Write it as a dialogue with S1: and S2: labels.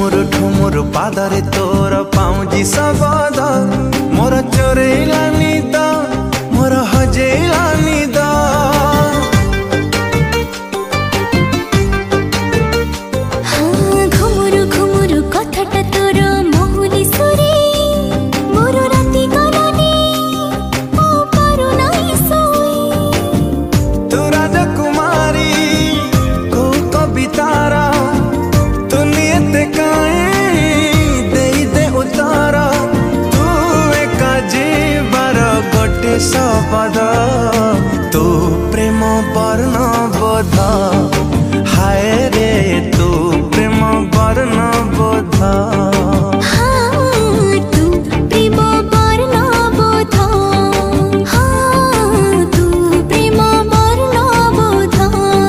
S1: ঠুমুর ঠুমুর পাদরে তোর পাউজি শবদ মোর চোরেইলা নিদ মোর হজেইলা নিদ
S2: ঘুমুরু ঘুমুরু কথাটা তোর মহুলি সুরে মোর রাতি গলানি ও পারু নাই সোই
S1: তু রাজকুমারী কো কবিতারা তু নিয়তে কায়ে দেই দে উতারা তু একা জীবার গোটে শবদ তু প্রেম বর্ণ বোধ